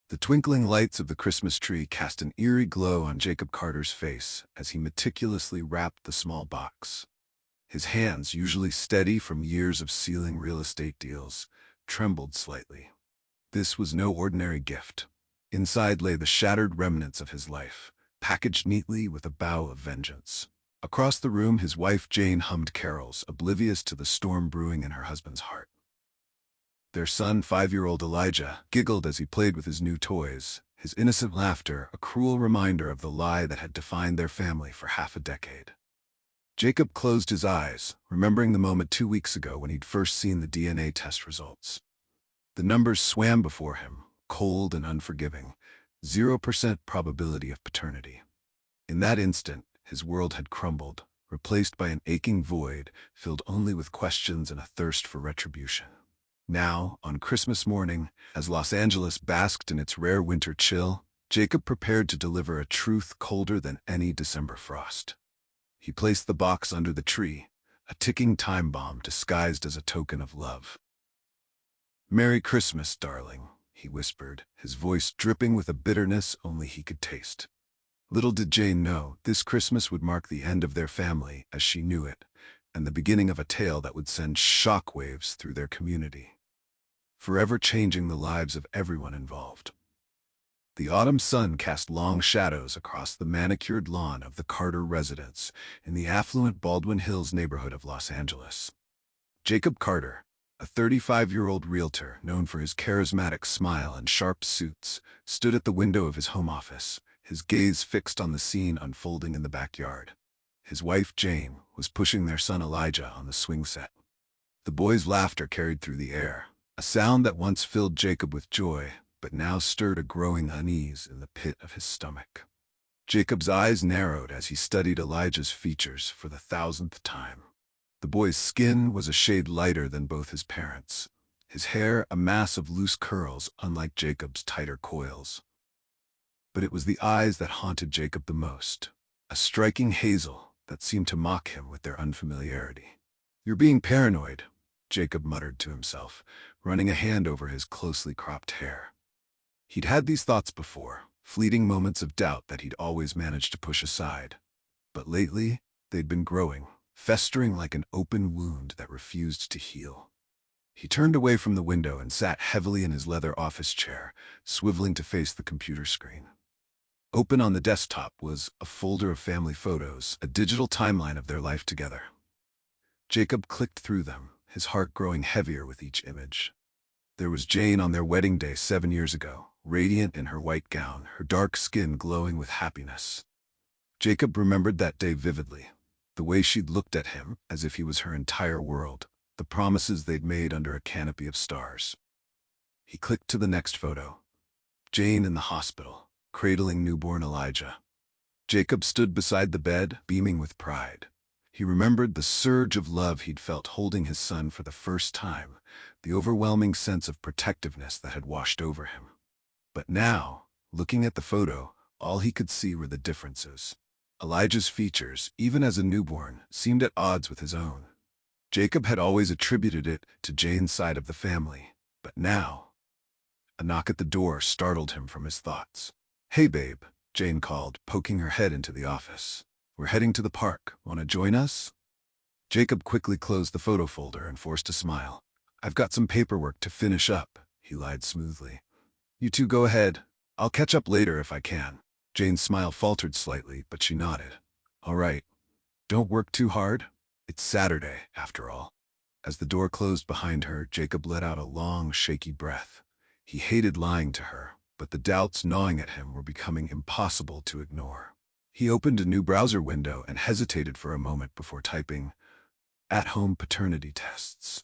The twinkling lights of the Christmas tree cast an eerie glow on Jacob Carter's face as he meticulously wrapped the small box. His hands, usually steady from years of sealing real estate deals, trembled slightly. This was no ordinary gift. Inside lay the shattered remnants of his life, packaged neatly with a bow of vengeance. Across the room, his wife Jane hummed carols, oblivious to the storm brewing in her husband's heart. Their son, 5-year-old Elijah, giggled as he played with his new toys, his innocent laughter a cruel reminder of the lie that had defined their family for half a decade. Jacob closed his eyes, remembering the moment 2 weeks ago when he'd first seen the DNA test results. The numbers swam before him, cold and unforgiving, 0% probability of paternity. In that instant, his world had crumbled, replaced by an aching void filled only with questions and a thirst for retribution. Now, on Christmas morning, as Los Angeles basked in its rare winter chill, Jacob prepared to deliver a truth colder than any December frost. He placed the box under the tree, a ticking time bomb disguised as a token of love. "Merry Christmas, darling," he whispered, his voice dripping with a bitterness only he could taste. Little did Jane know, this Christmas would mark the end of their family as she knew it, and the beginning of a tale that would send shockwaves through their community, forever changing the lives of everyone involved. The autumn sun cast long shadows across the manicured lawn of the Carter residence in the affluent Baldwin Hills neighborhood of Los Angeles. Jacob Carter, a 35-year-old realtor known for his charismatic smile and sharp suits, stood at the window of his home office, his gaze fixed on the scene unfolding in the backyard. His wife, Jane, was pushing their son Elijah on the swing set. The boy's laughter carried through the air, a sound that once filled Jacob with joy, but now stirred a growing unease in the pit of his stomach. Jacob's eyes narrowed as he studied Elijah's features for the 1,000th time. The boy's skin was a shade lighter than both his parents', his hair a mass of loose curls unlike Jacob's tighter coils. But it was the eyes that haunted Jacob the most, a striking hazel that seemed to mock him with their unfamiliarity. "You're being paranoid," Jacob muttered to himself, running a hand over his closely cropped hair. He'd had these thoughts before, fleeting moments of doubt that he'd always managed to push aside. But lately, they'd been growing, festering like an open wound that refused to heal. He turned away from the window and sat heavily in his leather office chair, swiveling to face the computer screen. Open on the desktop was a folder of family photos, a digital timeline of their life together. Jacob clicked through them, his heart growing heavier with each image. There was Jane on their wedding day 7 years ago, radiant in her white gown, her dark skin glowing with happiness. Jacob remembered that day vividly, the way she'd looked at him as if he was her entire world, the promises they'd made under a canopy of stars. He clicked to the next photo. Jane in the hospital, cradling newborn Elijah. Jacob stood beside the bed, beaming with pride. He remembered the surge of love he'd felt holding his son for the first time, the overwhelming sense of protectiveness that had washed over him. But now, looking at the photo, all he could see were the differences. Elijah's features, even as a newborn, seemed at odds with his own. Jacob had always attributed it to Jane's side of the family, but now, a knock at the door startled him from his thoughts. "Hey, babe," Jane called, poking her head into the office. "We're heading to the park. Want to join us?" Jacob quickly closed the photo folder and forced a smile. "I've got some paperwork to finish up," he lied smoothly. "You two go ahead. I'll catch up later if I can." Jane's smile faltered slightly, but she nodded. "All right. Don't work too hard. It's Saturday, after all." As the door closed behind her, Jacob let out a long, shaky breath. He hated lying to her, but the doubts gnawing at him were becoming impossible to ignore. He opened a new browser window and hesitated for a moment before typing, "at-home paternity tests."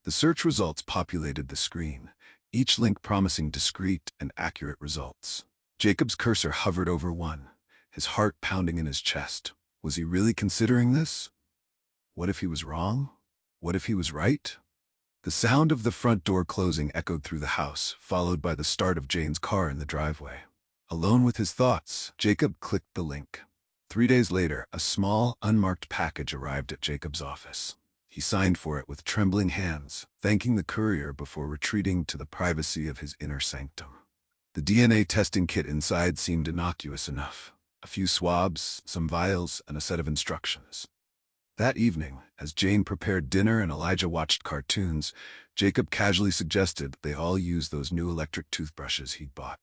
The search results populated the screen, each link promising discreet and accurate results. Jacob's cursor hovered over one, his heart pounding in his chest. Was he really considering this? What if he was wrong? What if he was right? The sound of the front door closing echoed through the house, followed by the start of Jane's car in the driveway. Alone with his thoughts, Jacob clicked the link. 3 days later, a small, unmarked package arrived at Jacob's office. He signed for it with trembling hands, thanking the courier before retreating to the privacy of his inner sanctum. The DNA testing kit inside seemed innocuous enough. A few swabs, some vials, and a set of instructions. That evening, as Jane prepared dinner and Elijah watched cartoons, Jacob casually suggested they all use those new electric toothbrushes he'd bought.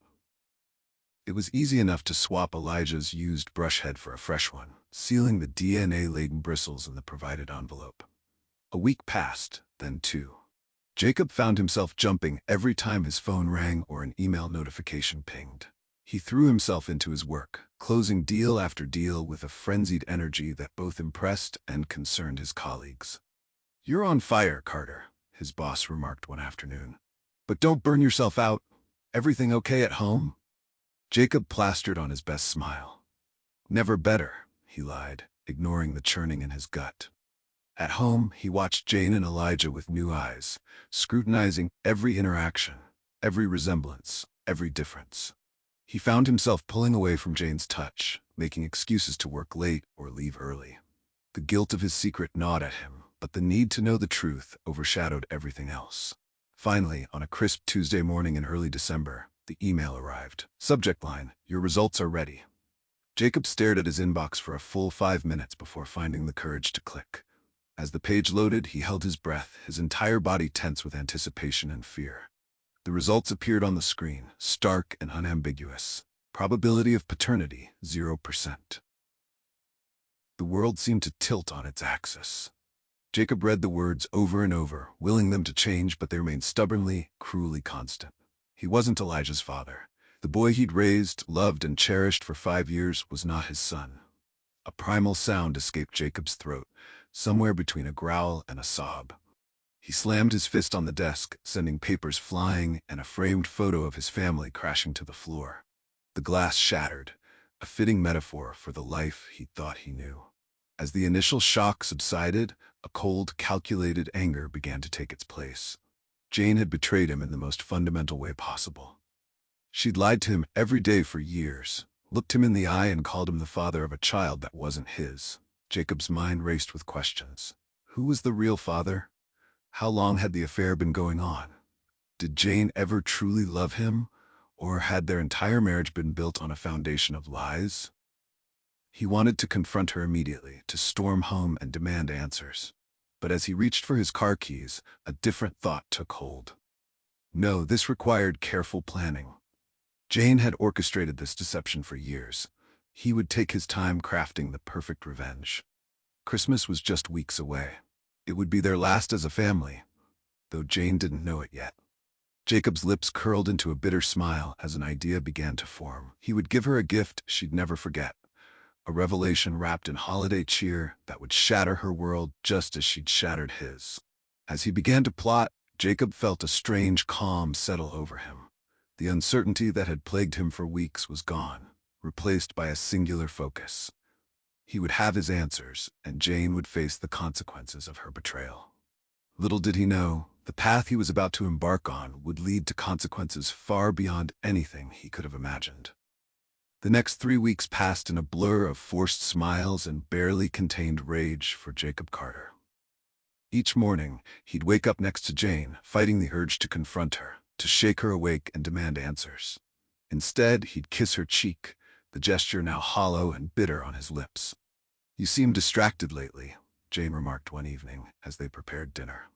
It was easy enough to swap Elijah's used brush head for a fresh one, sealing the DNA-laden bristles in the provided envelope. A week passed, then two. Jacob found himself jumping every time his phone rang or an email notification pinged. He threw himself into his work, closing deal after deal with a frenzied energy that both impressed and concerned his colleagues. "You're on fire, Carter," his boss remarked one afternoon. "But don't burn yourself out. Everything okay at home?" Jacob plastered on his best smile. "Never better," he lied, ignoring the churning in his gut. At home, he watched Jane and Elijah with new eyes, scrutinizing every interaction, every resemblance, every difference. He found himself pulling away from Jane's touch, making excuses to work late or leave early. The guilt of his secret gnawed at him, but the need to know the truth overshadowed everything else. Finally, on a crisp Tuesday morning in early December, the email arrived. Subject line, "Your results are ready." Jacob stared at his inbox for a full 5 minutes before finding the courage to click. As the page loaded, he held his breath, his entire body tense with anticipation and fear. The results appeared on the screen, stark and unambiguous. Probability of paternity, 0%. The world seemed to tilt on its axis. Jacob read the words over and over, willing them to change, but they remained stubbornly, cruelly constant. He wasn't Elijah's father. The boy he'd raised, loved, and cherished for 5 years was not his son. A primal sound escaped Jacob's throat, somewhere between a growl and a sob. He slammed his fist on the desk, sending papers flying and a framed photo of his family crashing to the floor. The glass shattered, a fitting metaphor for the life he thought he knew. As the initial shock subsided, a cold, calculated anger began to take its place. Jane had betrayed him in the most fundamental way possible. She'd lied to him every day for years, looked him in the eye and called him the father of a child that wasn't his. Jacob's mind raced with questions. Who was the real father? How long had the affair been going on? Did Jane ever truly love him, or had their entire marriage been built on a foundation of lies? He wanted to confront her immediately, to storm home and demand answers. But as he reached for his car keys, a different thought took hold. No, this required careful planning. Jane had orchestrated this deception for years. He would take his time crafting the perfect revenge. Christmas was just weeks away. It would be their last as a family, though Jane didn't know it yet. Jacob's lips curled into a bitter smile as an idea began to form. He would give her a gift she'd never forget, a revelation wrapped in holiday cheer that would shatter her world just as she'd shattered his. As he began to plot, Jacob felt a strange calm settle over him. The uncertainty that had plagued him for weeks was gone, replaced by a singular focus. He would have his answers, and Jane would face the consequences of her betrayal. Little did he know, the path he was about to embark on would lead to consequences far beyond anything he could have imagined. The next 3 weeks passed in a blur of forced smiles and barely contained rage for Jacob Carter. Each morning, he'd wake up next to Jane, fighting the urge to confront her, to shake her awake and demand answers. Instead, he'd kiss her cheek, the gesture now hollow and bitter on his lips. "You seem distracted lately," Jane remarked one evening as they prepared dinner.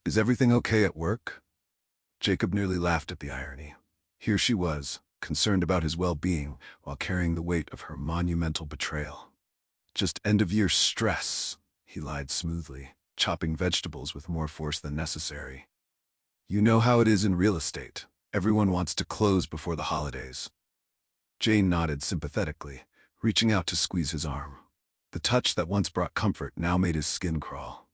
"Is everything okay at work?" Jacob nearly laughed at the irony. Here she was, concerned about his well-being while carrying the weight of her monumental betrayal. "Just end-of-year stress," he lied smoothly, chopping vegetables with more force than necessary. "You know how it is in real estate. Everyone wants to close before the holidays." Jane nodded sympathetically, reaching out to squeeze his arm. The touch that once brought comfort now made his skin crawl.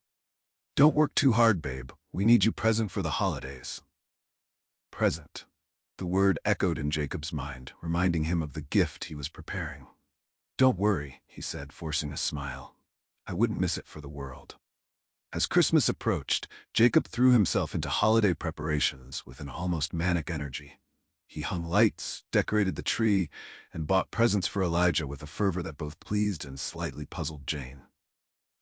"Don't work too hard, babe. We need you present for the holidays." Present. The word echoed in Jacob's mind, reminding him of the gift he was preparing. "Don't worry," he said, forcing a smile. "I wouldn't miss it for the world." As Christmas approached, Jacob threw himself into holiday preparations with an almost manic energy. He hung lights, decorated the tree, and bought presents for Elijah with a fervor that both pleased and slightly puzzled Jane.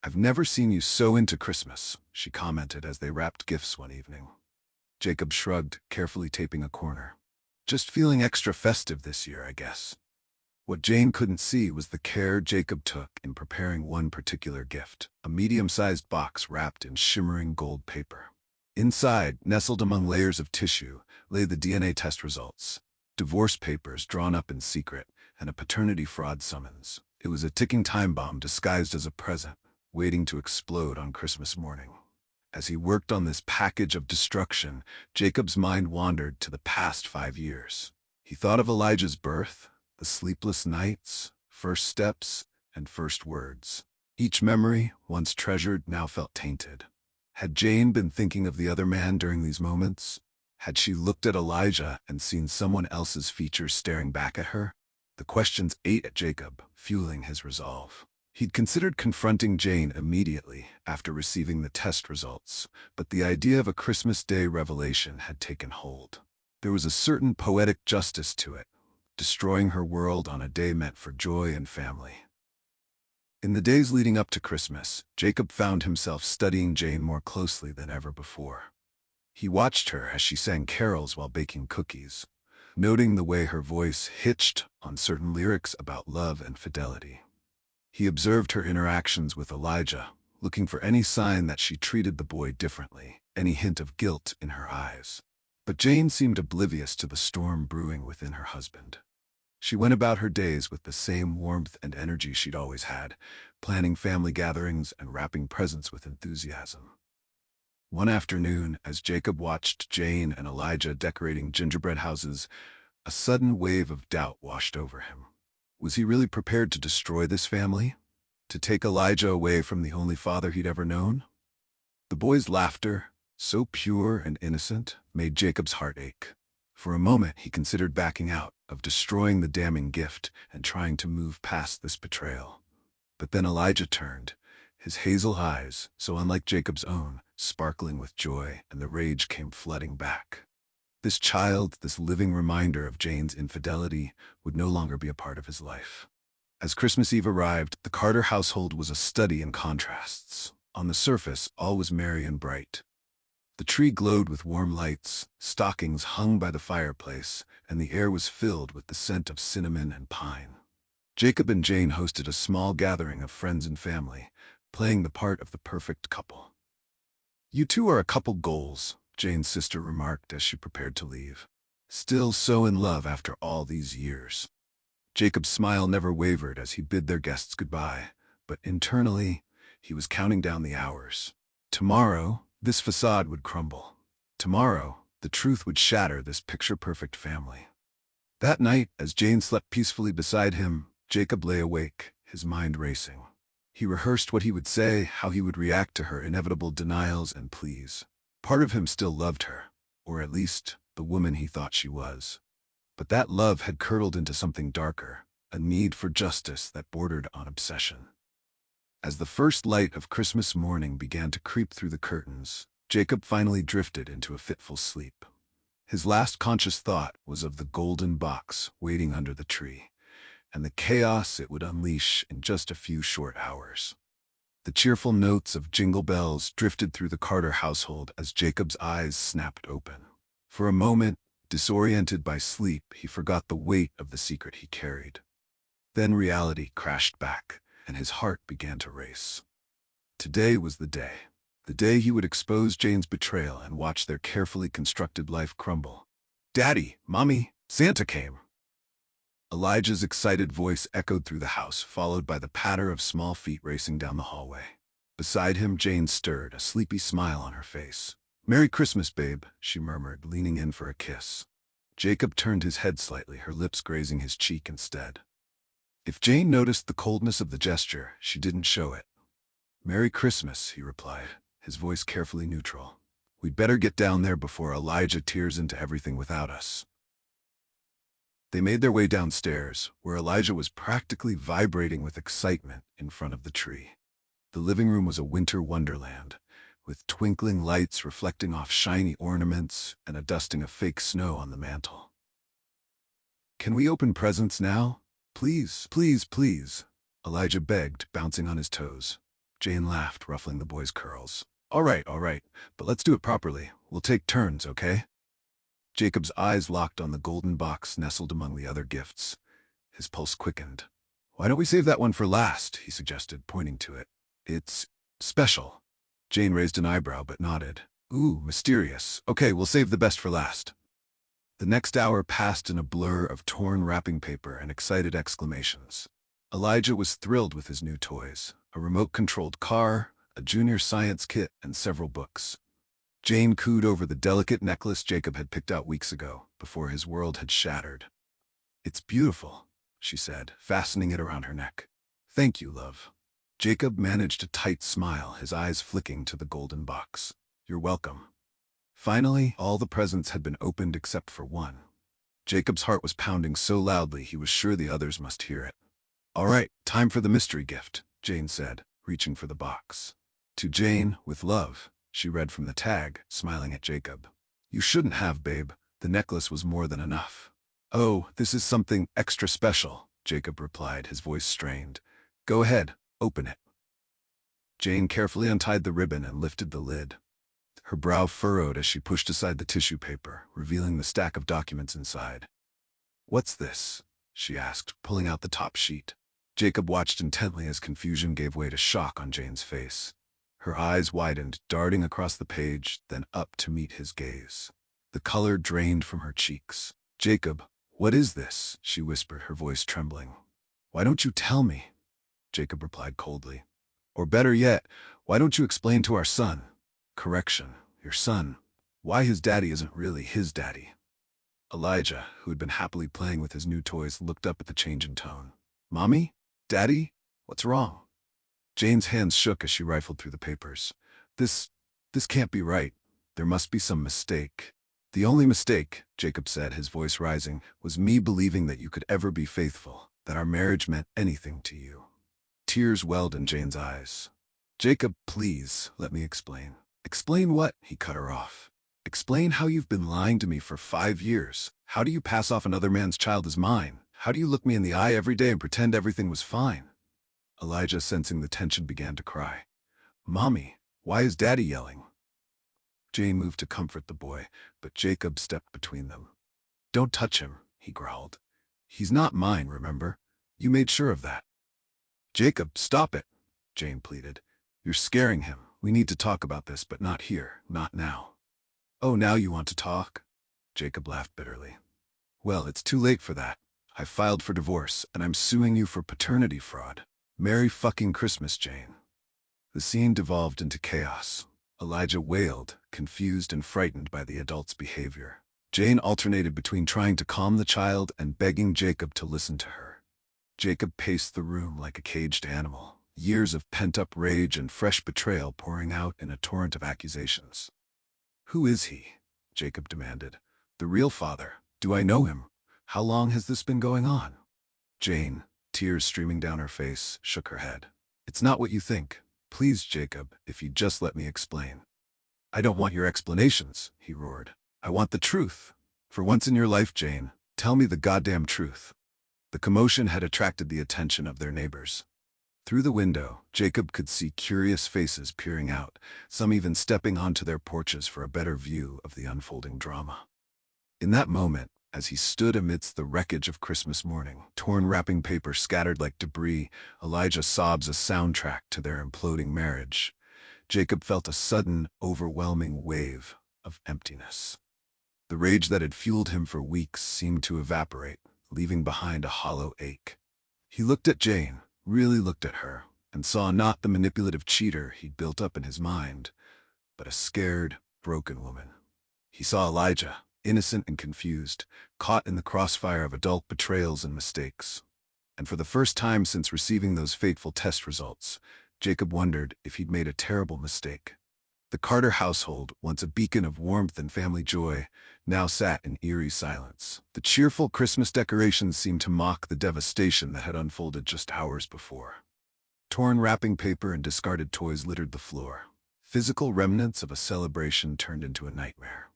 "I've never seen you so into Christmas," she commented as they wrapped gifts one evening. Jacob shrugged, carefully taping a corner. Just feeling extra festive this year, I guess. What Jane couldn't see was the care Jacob took in preparing one particular gift, a medium-sized box wrapped in shimmering gold paper. Inside, nestled among layers of tissue, lay the DNA test results, divorce papers drawn up in secret, and a paternity fraud summons. It was a ticking time bomb disguised as a present, waiting to explode on Christmas morning. As he worked on this package of destruction, Jacob's mind wandered to the past 5 years. He thought of Elijah's birth, the sleepless nights, first steps, and first words. Each memory, once treasured, now felt tainted. Had Jane been thinking of the other man during these moments? Had she looked at Elijah and seen someone else's features staring back at her? The questions ate at Jacob, fueling his resolve. He'd considered confronting Jane immediately after receiving the test results, but the idea of a Christmas Day revelation had taken hold. There was a certain poetic justice to it, destroying her world on a day meant for joy and family. In the days leading up to Christmas, Jacob found himself studying Jane more closely than ever before. He watched her as she sang carols while baking cookies, noting the way her voice hitched on certain lyrics about love and fidelity. He observed her interactions with Elijah, looking for any sign that she treated the boy differently, any hint of guilt in her eyes. But Jane seemed oblivious to the storm brewing within her husband. She went about her days with the same warmth and energy she'd always had, planning family gatherings and wrapping presents with enthusiasm. One afternoon, as Jacob watched Jane and Elijah decorating gingerbread houses, a sudden wave of doubt washed over him. Was he really prepared to destroy this family? To take Elijah away from the only father he'd ever known? The boy's laughter, so pure and innocent, made Jacob's heart ache. For a moment, he considered backing out, of destroying the damning gift and trying to move past this betrayal. But then Elijah turned, his hazel eyes, so unlike Jacob's own, sparkling with joy, and the rage came flooding back. This child, this living reminder of Jane's infidelity, would no longer be a part of his life. As Christmas Eve arrived, the Carter household was a study in contrasts. On the surface, all was merry and bright. The tree glowed with warm lights, stockings hung by the fireplace, and the air was filled with the scent of cinnamon and pine. Jacob and Jane hosted a small gathering of friends and family, playing the part of the perfect couple. "You two are a couple goals," Jane's sister remarked as she prepared to leave. "Still so in love after all these years." Jacob's smile never wavered as he bid their guests goodbye, but internally, he was counting down the hours. Tomorrow, this facade would crumble. Tomorrow, the truth would shatter this picture-perfect family. That night, as Jane slept peacefully beside him, Jacob lay awake, his mind racing. He rehearsed what he would say, how he would react to her inevitable denials and pleas. Part of him still loved her, or at least the woman he thought she was. But that love had curdled into something darker, a need for justice that bordered on obsession. As the first light of Christmas morning began to creep through the curtains, Jacob finally drifted into a fitful sleep. His last conscious thought was of the golden box waiting under the tree, and the chaos it would unleash in just a few short hours. The cheerful notes of jingle bells drifted through the Carter household as Jacob's eyes snapped open. For a moment, disoriented by sleep, he forgot the weight of the secret he carried. Then reality crashed back, and his heart began to race. Today was the day he would expose Jane's betrayal and watch their carefully constructed life crumble. "Daddy, Mommy, Santa came!" Elijah's excited voice echoed through the house, followed by the patter of small feet racing down the hallway. Beside him, Jane stirred, a sleepy smile on her face. "Merry Christmas, babe," she murmured, leaning in for a kiss. Jacob turned his head slightly, her lips grazing his cheek instead. If Jane noticed the coldness of the gesture, she didn't show it. "Merry Christmas," he replied, his voice carefully neutral. "We'd better get down there before Elijah tears into everything without us." They made their way downstairs, where Elijah was practically vibrating with excitement in front of the tree. The living room was a winter wonderland, with twinkling lights reflecting off shiny ornaments and a dusting of fake snow on the mantel. "Can we open presents now? Please, please, please," Elijah begged, bouncing on his toes. Jane laughed, ruffling the boy's curls. All right, but let's do it properly. We'll take turns, okay?" Jacob's eyes locked on the golden box nestled among the other gifts. His pulse quickened. "Why don't we save that one for last?" he suggested, pointing to it. "It's special." Jane raised an eyebrow but nodded. "Ooh, mysterious. Okay, we'll save the best for last." The next hour passed in a blur of torn wrapping paper and excited exclamations. Elijah was thrilled with his new toys, a remote-controlled car, a junior science kit, and several books. Jane cooed over the delicate necklace Jacob had picked out weeks ago, before his world had shattered. "It's beautiful," she said, fastening it around her neck. "Thank you, love." Jacob managed a tight smile, his eyes flicking to the golden box. "You're welcome." Finally, all the presents had been opened except for one. Jacob's heart was pounding so loudly he was sure the others must hear it. "All right, time for the mystery gift," Jane said, reaching for the box. "To Jane, with love," she read from the tag, smiling at Jacob. "You shouldn't have, babe. The necklace was more than enough." "Oh, this is something extra special," Jacob replied, his voice strained. "Go ahead, open it." Jane carefully untied the ribbon and lifted the lid. Her brow furrowed as she pushed aside the tissue paper, revealing the stack of documents inside. "What's this?" she asked, pulling out the top sheet. Jacob watched intently as confusion gave way to shock on Jane's face. Her eyes widened, darting across the page, then up to meet his gaze. The color drained from her cheeks. "Jacob, what is this?" she whispered, her voice trembling. "Why don't you tell me?" Jacob replied coldly. "Or better yet, why don't you explain to our son? Correction, your son. Why his daddy isn't really his daddy." Elijah, who had been happily playing with his new toys, looked up at the change in tone. "Mommy? Daddy? What's wrong?" Jane's hands shook as she rifled through the papers. This can't be right. There must be some mistake." "The only mistake," Jacob said, his voice rising, "was me believing that you could ever be faithful, that our marriage meant anything to you." Tears welled in Jane's eyes. "Jacob, please, let me explain." "Explain what?" He cut her off. "Explain how you've been lying to me for 5 years. How do you pass off another man's child as mine? How do you look me in the eye every day and pretend everything was fine?" Elijah, sensing the tension, began to cry. "Mommy, why is Daddy yelling?" Jane moved to comfort the boy, but Jacob stepped between them. "Don't touch him," he growled. "He's not mine, remember? You made sure of that." "Jacob, stop it," Jane pleaded. "You're scaring him. We need to talk about this, but not here, not now." "Oh, now you want to talk?" Jacob laughed bitterly. "Well, it's too late for that. I filed for divorce, and I'm suing you for paternity fraud. Merry fucking Christmas, Jane." The scene devolved into chaos. Elijah wailed, confused and frightened by the adult's behavior. Jane alternated between trying to calm the child and begging Jacob to listen to her. Jacob paced the room like a caged animal, years of pent-up rage and fresh betrayal pouring out in a torrent of accusations. "Who is he?" Jacob demanded. "The real father? Do I know him? How long has this been going on?" Jane, tears streaming down her face, shook her head. "It's not what you think. Please, Jacob, if you'd just let me explain." "I don't want your explanations," he roared. "I want the truth. For once in your life, Jane, tell me the goddamn truth." The commotion had attracted the attention of their neighbors. Through the window, Jacob could see curious faces peering out, some even stepping onto their porches for a better view of the unfolding drama. In that moment, as he stood amidst the wreckage of Christmas morning, torn wrapping paper scattered like debris, Elijah's sobs a soundtrack to their imploding marriage, Jacob felt a sudden, overwhelming wave of emptiness. The rage that had fueled him for weeks seemed to evaporate, leaving behind a hollow ache. He looked at Jane, really looked at her, and saw not the manipulative cheater he'd built up in his mind, but a scared, broken woman. He saw Elijah, innocent and confused, caught in the crossfire of adult betrayals and mistakes. And for the first time since receiving those fateful test results, Jacob wondered if he'd made a terrible mistake. The Carter household, once a beacon of warmth and family joy, now sat in eerie silence. The cheerful Christmas decorations seemed to mock the devastation that had unfolded just hours before. Torn wrapping paper and discarded toys littered the floor. Physical remnants of a celebration turned into a nightmare.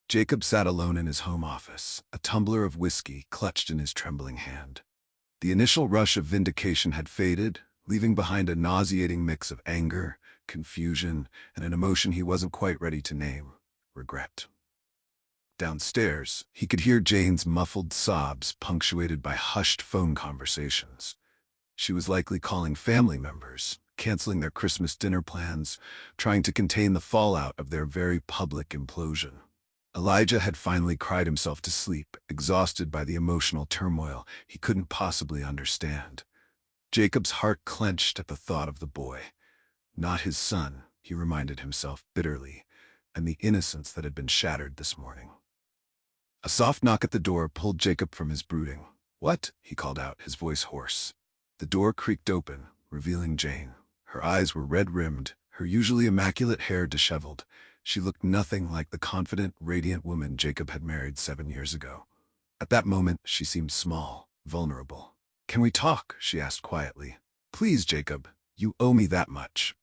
Jacob sat alone in his home office, a tumbler of whiskey clutched in his trembling hand. The initial rush of vindication had faded, leaving behind a nauseating mix of anger, confusion, and an emotion he wasn't quite ready to name: regret. Downstairs, he could hear Jane's muffled sobs punctuated by hushed phone conversations. She was likely calling family members, canceling their Christmas dinner plans, trying to contain the fallout of their very public implosion. Elijah had finally cried himself to sleep, exhausted by the emotional turmoil he couldn't possibly understand. Jacob's heart clenched at the thought of the boy. Not his son, he reminded himself bitterly, and the innocence that had been shattered this morning. A soft knock at the door pulled Jacob from his brooding. "What?" he called out, his voice hoarse. The door creaked open, revealing Jane. Her eyes were red-rimmed, her usually immaculate hair disheveled. She looked nothing like the confident, radiant woman Jacob had married 7 years ago. At that moment, she seemed small, vulnerable. "Can we talk?" she asked quietly. "Please, Jacob, you owe me that much."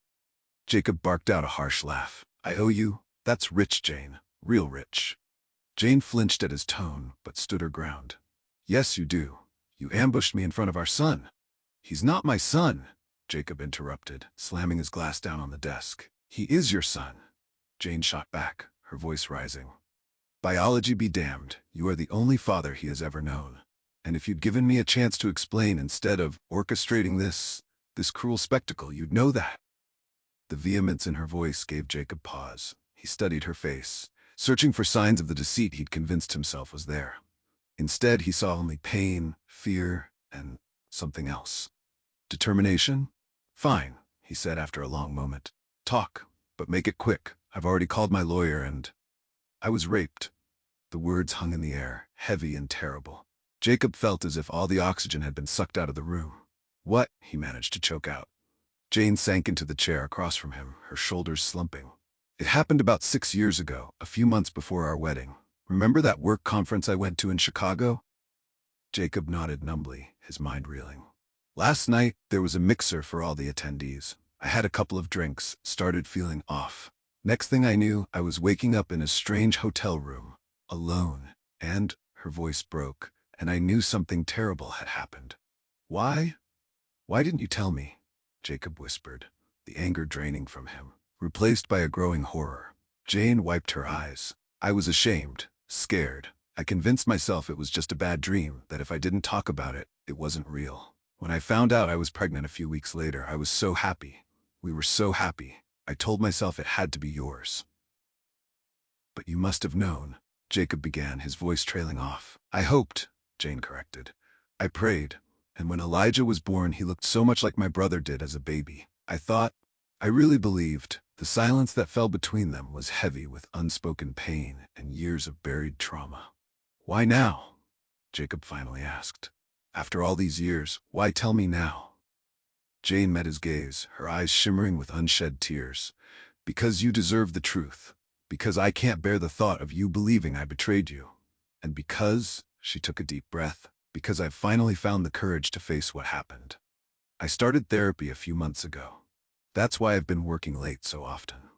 Jacob barked out a harsh laugh. "I owe you? That's rich, Jane. Real rich." Jane flinched at his tone, but stood her ground. "Yes, you do. You ambushed me in front of our son." "He's not my son," Jacob interrupted, slamming his glass down on the desk. "He is your son," Jane shot back, her voice rising. "Biology be damned, you are the only father he has ever known. And if you'd given me a chance to explain instead of orchestrating this cruel spectacle, you'd know that." The vehemence in her voice gave Jacob pause. He studied her face, searching for signs of the deceit he'd convinced himself was there. Instead, he saw only pain, fear, and something else. "Determination? Fine," he said after a long moment. "Talk, but make it quick. I've already called my lawyer and—" "I was raped." The words hung in the air, heavy and terrible. Jacob felt as if all the oxygen had been sucked out of the room. "What?" he managed to choke out. Jane sank into the chair across from him, her shoulders slumping. "It happened about 6 years ago, a few months before our wedding. Remember that work conference I went to in Chicago?" Jacob nodded numbly, his mind reeling. "Last night, there was a mixer for all the attendees. I had a couple of drinks, started feeling off. Next thing I knew, I was waking up in a strange hotel room, alone, and," her voice broke, "and I knew something terrible had happened." "Why? Why didn't you tell me?" Jacob whispered, the anger draining from him, replaced by a growing horror. Jane wiped her eyes. "I was ashamed, scared. I convinced myself it was just a bad dream, that if I didn't talk about it, it wasn't real. When I found out I was pregnant a few weeks later, I was so happy. We were so happy. I told myself it had to be yours." "But you must have known," Jacob began, his voice trailing off. "I hoped," Jane corrected. "I prayed. And when Elijah was born, he looked so much like my brother did as a baby. I really believed. The silence that fell between them was heavy with unspoken pain and years of buried trauma." "Why now?" Jacob finally asked. "After all these years, why tell me now?" Jane met his gaze, her eyes shimmering with unshed tears. "Because you deserve the truth. Because I can't bear the thought of you believing I betrayed you. And because," she took a deep breath, "because I've finally found the courage to face what happened. I started therapy a few months ago. That's why I've been working late so often."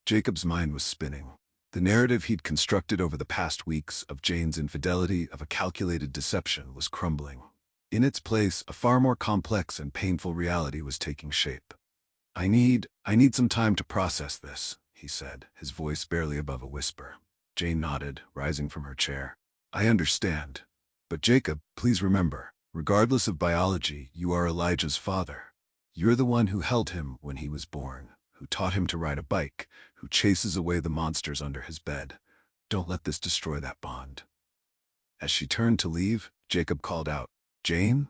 Jacob's mind was spinning. The narrative he'd constructed over the past weeks of Jane's infidelity, of a calculated deception, was crumbling. In its place, a far more complex and painful reality was taking shape. I need some time to process this," he said, his voice barely above a whisper. Jane nodded, rising from her chair. "I understand. But Jacob, please remember, regardless of biology, you are Elijah's father. You're the one who held him when he was born, who taught him to ride a bike, who chases away the monsters under his bed. Don't let this destroy that bond." As she turned to leave, Jacob called out, "Jane?"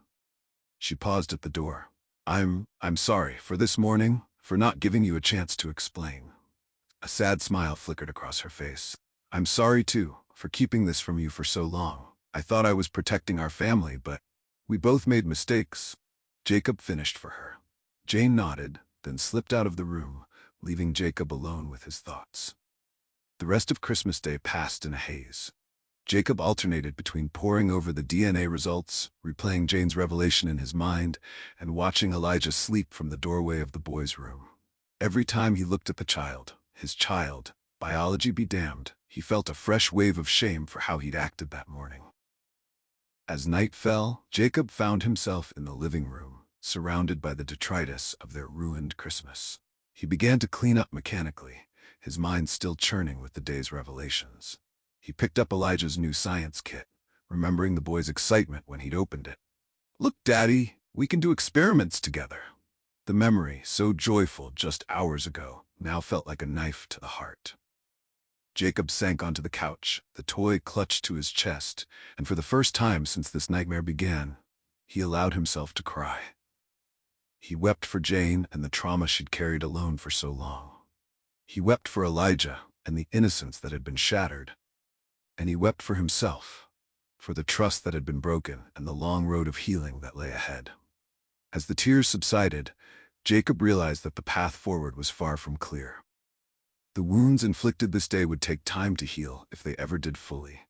She paused at the door. I'm sorry for this morning, for not giving you a chance to explain." A sad smile flickered across her face. "I'm sorry too, for keeping this from you for so long. I thought I was protecting our family, but we both made mistakes." Jacob finished for her. Jane nodded, then slipped out of the room, leaving Jacob alone with his thoughts. The rest of Christmas Day passed in a haze. Jacob alternated between poring over the DNA results, replaying Jane's revelation in his mind, and watching Elijah sleep from the doorway of the boys' room. Every time he looked at the child, his child, biology be damned, he felt a fresh wave of shame for how he'd acted that morning. As night fell, Jacob found himself in the living room, surrounded by the detritus of their ruined Christmas. He began to clean up mechanically, his mind still churning with the day's revelations. He picked up Elijah's new science kit, remembering the boy's excitement when he'd opened it. "Look, Daddy, we can do experiments together." The memory, so joyful just hours ago, now felt like a knife to the heart. Jacob sank onto the couch, the toy clutched to his chest, and for the first time since this nightmare began, he allowed himself to cry. He wept for Jane and the trauma she'd carried alone for so long. He wept for Elijah and the innocence that had been shattered. And he wept for himself, for the trust that had been broken and the long road of healing that lay ahead. As the tears subsided, Jacob realized that the path forward was far from clear. The wounds inflicted this day would take time to heal if they ever did fully.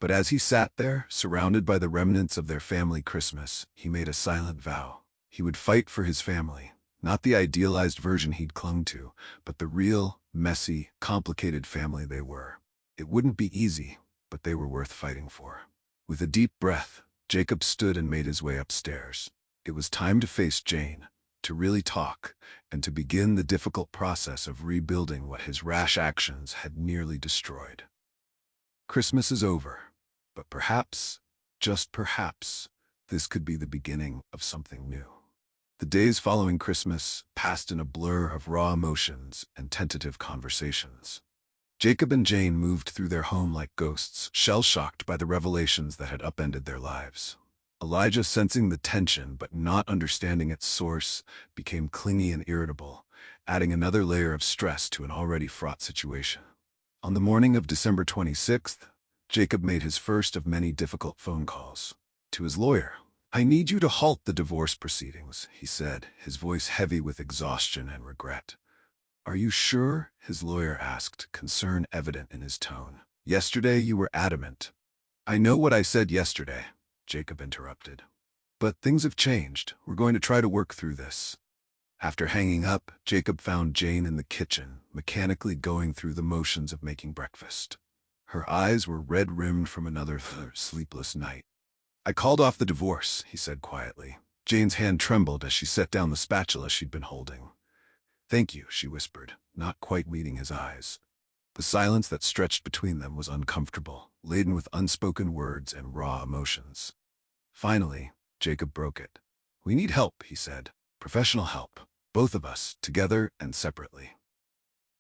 But as he sat there, surrounded by the remnants of their family Christmas, he made a silent vow. He would fight for his family, not the idealized version he'd clung to, but the real, messy, complicated family they were. It wouldn't be easy, but they were worth fighting for. With a deep breath, Jacob stood and made his way upstairs. It was time to face Jane, to really talk, and to begin the difficult process of rebuilding what his rash actions had nearly destroyed. Christmas is over, but perhaps, just perhaps, this could be the beginning of something new. The days following Christmas passed in a blur of raw emotions and tentative conversations. Jacob and Jane moved through their home like ghosts, shell-shocked by the revelations that had upended their lives. Elijah, sensing the tension but not understanding its source, became clingy and irritable, adding another layer of stress to an already fraught situation. On the morning of December 26th, Jacob made his first of many difficult phone calls. To his lawyer. "I need you to halt the divorce proceedings," he said, his voice heavy with exhaustion and regret. "Are you sure?" his lawyer asked, concern evident in his tone. "Yesterday you were adamant." "I know what I said yesterday," Jacob interrupted. "But things have changed. We're going to try to work through this." After hanging up, Jacob found Jane in the kitchen, mechanically going through the motions of making breakfast. Her eyes were red-rimmed from another sleepless night. "I called off the divorce," he said quietly. Jane's hand trembled as she set down the spatula she'd been holding. "Thank you," she whispered, not quite meeting his eyes. The silence that stretched between them was uncomfortable, laden with unspoken words and raw emotions. Finally, Jacob broke it. "We need help," he said. "Professional help. Both of us, together and separately."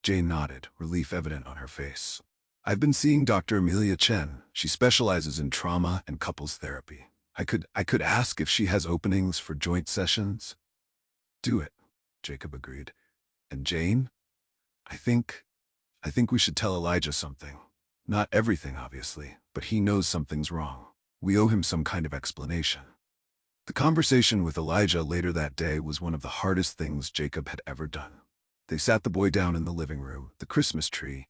Jane nodded, relief evident on her face. "I've been seeing Dr. Amelia Chen. She specializes in trauma and couples therapy. I could ask if she has openings for joint sessions." "Do it," Jacob agreed. "And Jane? I think we should tell Elijah something. Not everything, obviously, but he knows something's wrong. We owe him some kind of explanation." The conversation with Elijah later that day was one of the hardest things Jacob had ever done. They sat the boy down in the living room, the Christmas tree,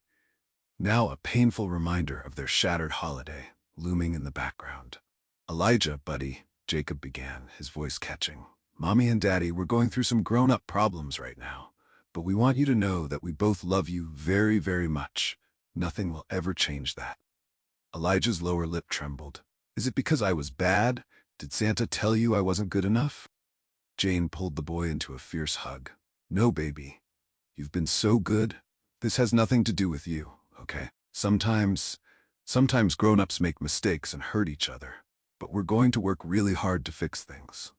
now a painful reminder of their shattered holiday, looming in the background. "Elijah, buddy," Jacob began, his voice catching. "Mommy and Daddy, we're going through some grown-up problems right now. But we want you to know that we both love you very, very much. Nothing will ever change that." Elijah's lower lip trembled. "Is it because I was bad? Did Santa tell you I wasn't good enough?" Jane pulled the boy into a fierce hug. "No, baby. You've been so good. This has nothing to do with you, okay? Sometimes grown-ups make mistakes and hurt each other. But we're going to work really hard to fix things."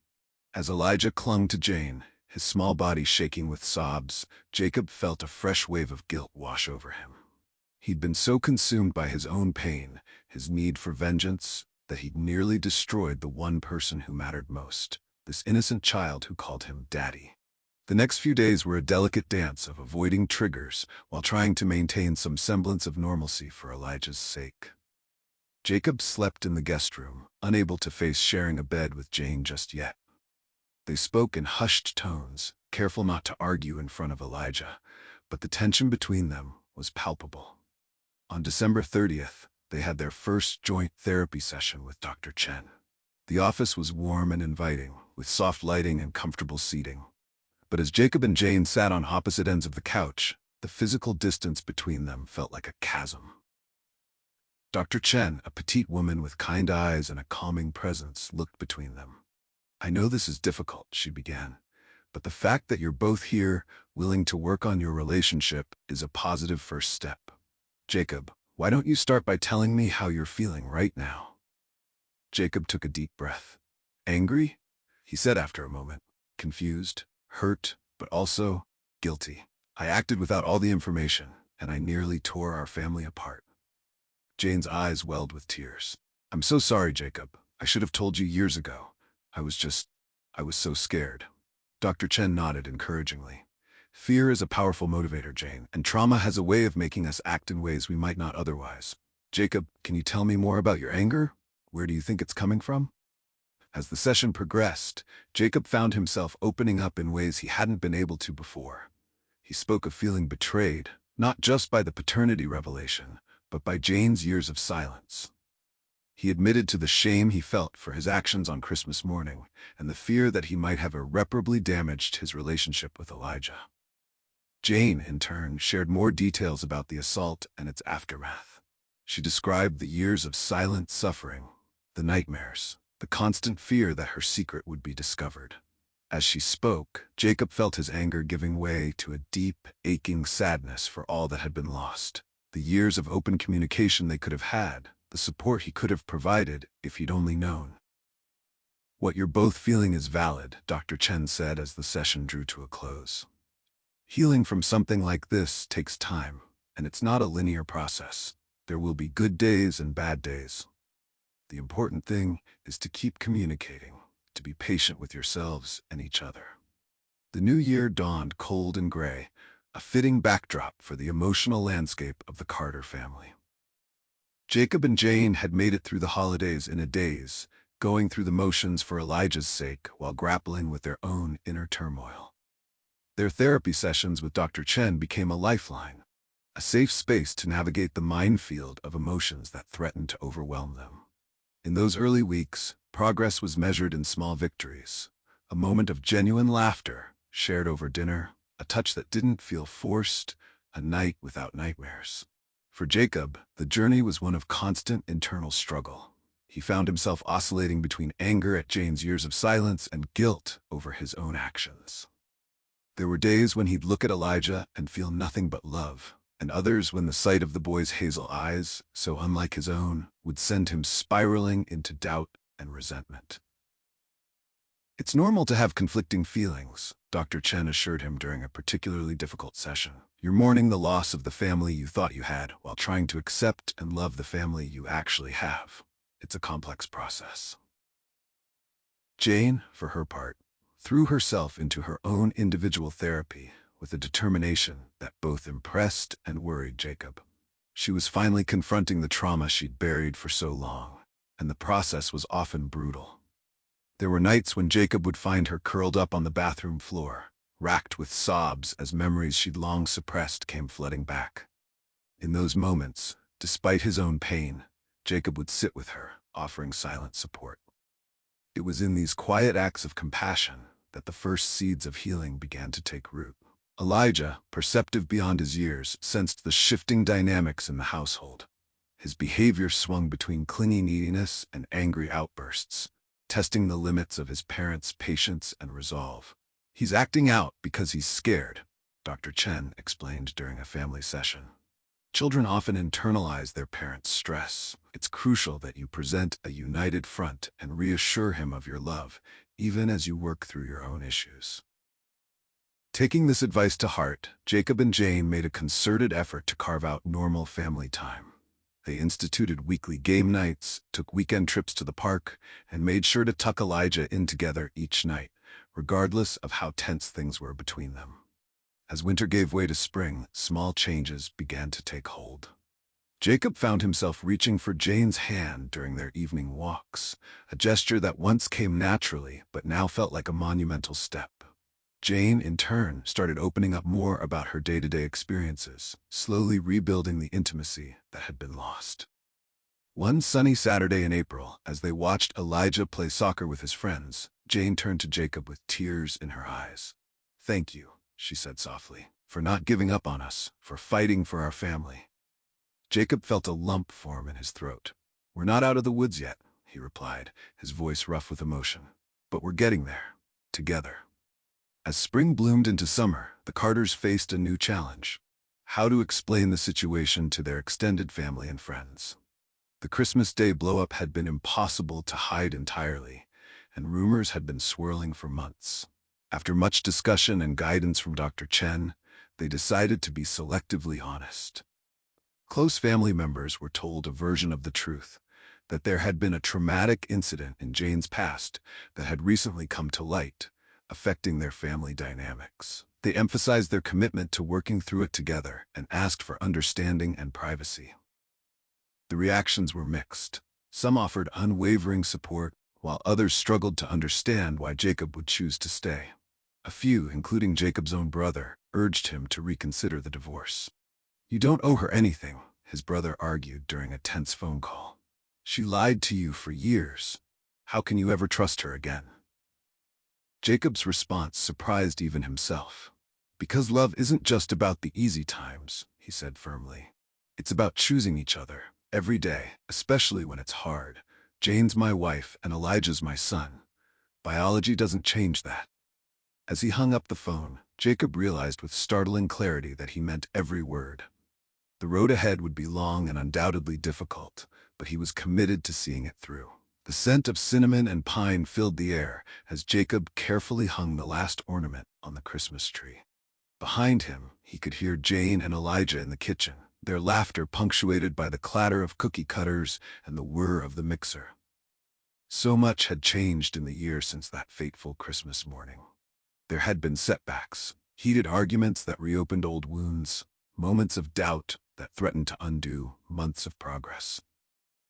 As Elijah clung to Jane, his small body shaking with sobs, Jacob felt a fresh wave of guilt wash over him. He'd been so consumed by his own pain, his need for vengeance, that he'd nearly destroyed the one person who mattered most, this innocent child who called him Daddy. The next few days were a delicate dance of avoiding triggers while trying to maintain some semblance of normalcy for Elijah's sake. Jacob slept in the guest room, unable to face sharing a bed with Jane just yet. They spoke in hushed tones, careful not to argue in front of Elijah, but the tension between them was palpable. On December 30th, they had their first joint therapy session with Dr. Chen. The office was warm and inviting, with soft lighting and comfortable seating. But as Jacob and Jane sat on opposite ends of the couch, the physical distance between them felt like a chasm. Dr. Chen, a petite woman with kind eyes and a calming presence, looked between them. "I know this is difficult," she began, "but the fact that you're both here, willing to work on your relationship, is a positive first step. Jacob, Why don't you start by telling me how you're feeling right now? Jacob took a deep breath. Angry? He said after a moment. Confused, hurt, but also guilty. I acted without all the information, and I nearly tore our family apart. Jane's eyes welled with tears. I'm so sorry, Jacob. I should have told you years ago. I was so scared. Dr. Chen nodded encouragingly. Fear is a powerful motivator, Jane, and trauma has a way of making us act in ways we might not otherwise. Jacob, can you tell me more about your anger? Where do you think it's coming from? As the session progressed, Jacob found himself opening up in ways he hadn't been able to before. He spoke of feeling betrayed, not just by the paternity revelation, but by Jane's years of silence. He admitted to the shame he felt for his actions on Christmas morning and the fear that he might have irreparably damaged his relationship with Elijah. Jane, in turn, shared more details about the assault and its aftermath. She described the years of silent suffering, the nightmares, the constant fear that her secret would be discovered. As she spoke, Jacob felt his anger giving way to a deep, aching sadness for all that had been lost. The years of open communication they could have had, the support he could have provided if he'd only known. What you're both feeling is valid, Dr. Chen said as the session drew to a close. Healing from something like this takes time, and it's not a linear process. There will be good days and bad days. The important thing is to keep communicating, to be patient with yourselves and each other. The new year dawned cold and gray, a fitting backdrop for the emotional landscape of the Carter family. Jacob and Jane had made it through the holidays in a daze, going through the motions for Elijah's sake while grappling with their own inner turmoil. Their therapy sessions with Dr. Chen became a lifeline, a safe space to navigate the minefield of emotions that threatened to overwhelm them. In those early weeks, progress was measured in small victories, a moment of genuine laughter shared over dinner, a touch that didn't feel forced, a night without nightmares. For Jacob, the journey was one of constant internal struggle. He found himself oscillating between anger at Jane's years of silence and guilt over his own actions. There were days when he'd look at Elijah and feel nothing but love, and others when the sight of the boy's hazel eyes, so unlike his own, would send him spiraling into doubt and resentment. It's normal to have conflicting feelings, Dr. Chen assured him during a particularly difficult session. You're mourning the loss of the family you thought you had while trying to accept and love the family you actually have. It's a complex process. Jane, for her part, threw herself into her own individual therapy with a determination that both impressed and worried Jacob. She was finally confronting the trauma she'd buried for so long, and the process was often brutal. There were nights when Jacob would find her curled up on the bathroom floor, racked with sobs as memories she'd long suppressed came flooding back. In those moments, despite his own pain, Jacob would sit with her, offering silent support. It was in these quiet acts of compassion that the first seeds of healing began to take root. Elijah, perceptive beyond his years, sensed the shifting dynamics in the household. His behavior swung between clingy neediness and angry outbursts, testing the limits of his parents' patience and resolve. He's acting out because he's scared, Dr. Chen explained during a family session. Children often internalize their parents' stress. It's crucial that you present a united front and reassure him of your love, even as you work through your own issues. Taking this advice to heart, Jacob and Jane made a concerted effort to carve out normal family time. They instituted weekly game nights, took weekend trips to the park, and made sure to tuck Elijah in together each night, regardless of how tense things were between them. As winter gave way to spring, small changes began to take hold. Jacob found himself reaching for Jane's hand during their evening walks, a gesture that once came naturally but now felt like a monumental step. Jane, in turn, started opening up more about her day-to-day experiences, slowly rebuilding the intimacy that had been lost. One sunny Saturday in April, as they watched Elijah play soccer with his friends, Jane turned to Jacob with tears in her eyes. "Thank you," she said softly, "for not giving up on us, for fighting for our family." Jacob felt a lump form in his throat. "We're not out of the woods yet," he replied, his voice rough with emotion. "But we're getting there, together." As spring bloomed into summer, the Carters faced a new challenge. how to explain the situation to their extended family and friends. The Christmas Day blow-up had been impossible to hide entirely, and rumors had been swirling for months. After much discussion and guidance from Dr. Chen, they decided to be selectively honest. Close family members were told a version of the truth, that there had been a traumatic incident in Jane's past that had recently come to light, affecting their family dynamics. They emphasized their commitment to working through it together and asked for understanding and privacy. The reactions were mixed. Some offered unwavering support, while others struggled to understand why Jacob would choose to stay. A few, including Jacob's own brother, urged him to reconsider the divorce. "You don't owe her anything," his brother argued during a tense phone call. "She lied to you for years. How can you ever trust her again?" Jacob's response surprised even himself. "Because love isn't just about the easy times," he said firmly. "It's about choosing each other, every day, especially when it's hard. Jane's my wife and Elijah's my son. Biology doesn't change that." As he hung up the phone, Jacob realized with startling clarity that he meant every word. The road ahead would be long and undoubtedly difficult, but he was committed to seeing it through. The scent of cinnamon and pine filled the air as Jacob carefully hung the last ornament on the Christmas tree. Behind him, he could hear Jane and Elijah in the kitchen, their laughter punctuated by the clatter of cookie cutters and the whir of the mixer. So much had changed in the year since that fateful Christmas morning. There had been setbacks, heated arguments that reopened old wounds, moments of doubt that threatened to undo months of progress.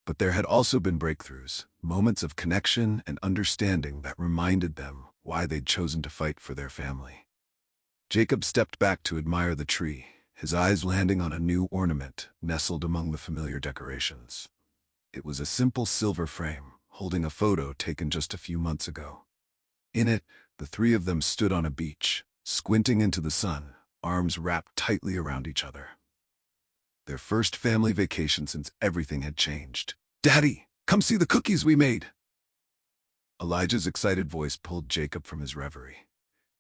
But there had also been breakthroughs, moments of connection and understanding that reminded them why they'd chosen to fight for their family. Jacob stepped back to admire the tree, his eyes landing on a new ornament nestled among the familiar decorations. It was a simple silver frame, holding a photo taken just a few months ago. In it, the three of them stood on a beach, squinting into the sun, arms wrapped tightly around each other. Their first family vacation since everything had changed. "Daddy, come see the cookies we made!" Elijah's excited voice pulled Jacob from his reverie.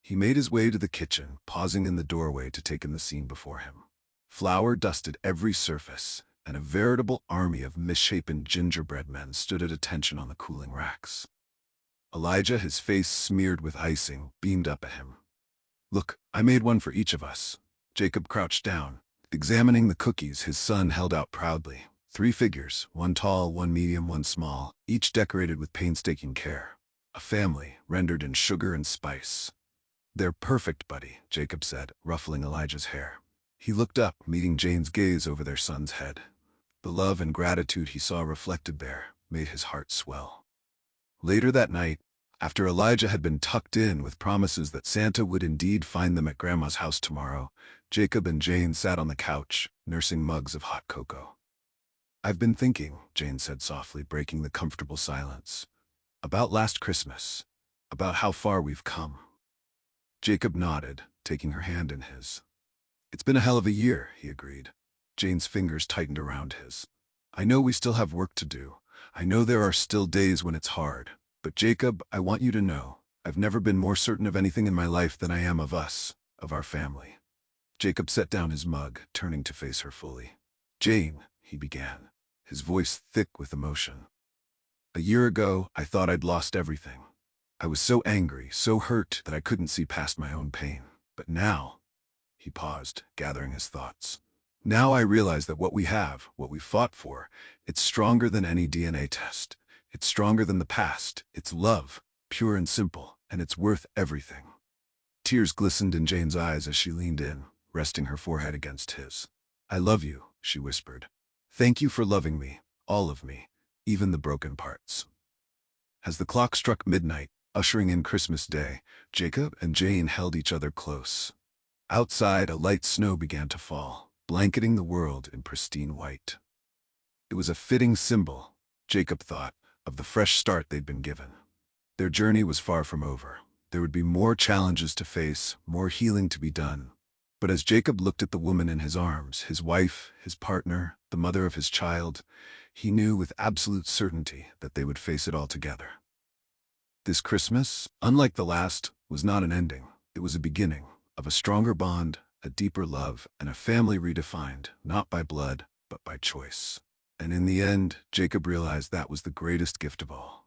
He made his way to the kitchen, pausing in the doorway to take in the scene before him. Flour dusted every surface, and a veritable army of misshapen gingerbread men stood at attention on the cooling racks. Elijah, his face smeared with icing, beamed up at him. "Look, I made one for each of us." Jacob crouched down, examining the cookies his son held out proudly. 3 figures, one tall, one medium, one small, each decorated with painstaking care. A family, rendered in sugar and spice. "They're perfect, buddy," Jacob said, ruffling Elijah's hair. He looked up, meeting Jane's gaze over their son's head. The love and gratitude he saw reflected there made his heart swell. Later that night, after Elijah had been tucked in with promises that Santa would indeed find them at Grandma's house tomorrow, Jacob and Jane sat on the couch, nursing mugs of hot cocoa. "I've been thinking," Jane said softly, breaking the comfortable silence, "about last Christmas, about how far we've come." Jacob nodded, taking her hand in his. "It's been a hell of a year," he agreed. Jane's fingers tightened around his. "I know we still have work to do. I know there are still days when it's hard. But Jacob, I want you to know, I've never been more certain of anything in my life than I am of us, of our family." Jacob set down his mug, turning to face her fully. "Jane," he began, his voice thick with emotion. "A year ago, I thought I'd lost everything. I was so angry, so hurt that I couldn't see past my own pain. But now," he paused, gathering his thoughts, "now I realize that what we have, what we fought for, it's stronger than any DNA test. It's stronger than the past. It's love, pure and simple, and it's worth everything." Tears glistened in Jane's eyes as she leaned in, resting her forehead against his. "I love you," she whispered. "Thank you for loving me, all of me, even the broken parts." As the clock struck midnight, ushering in Christmas Day, Jacob and Jane held each other close. Outside, a light snow began to fall, blanketing the world in pristine white. It was a fitting symbol, Jacob thought, of the fresh start they'd been given. Their journey was far from over. There would be more challenges to face, more healing to be done. But as Jacob looked at the woman in his arms, his wife, his partner, the mother of his child, he knew with absolute certainty that they would face it all together. This Christmas, unlike the last, was not an ending. It was a beginning of a stronger bond, a deeper love, and a family redefined, not by blood, but by choice. And in the end, Jacob realized that was the greatest gift of all.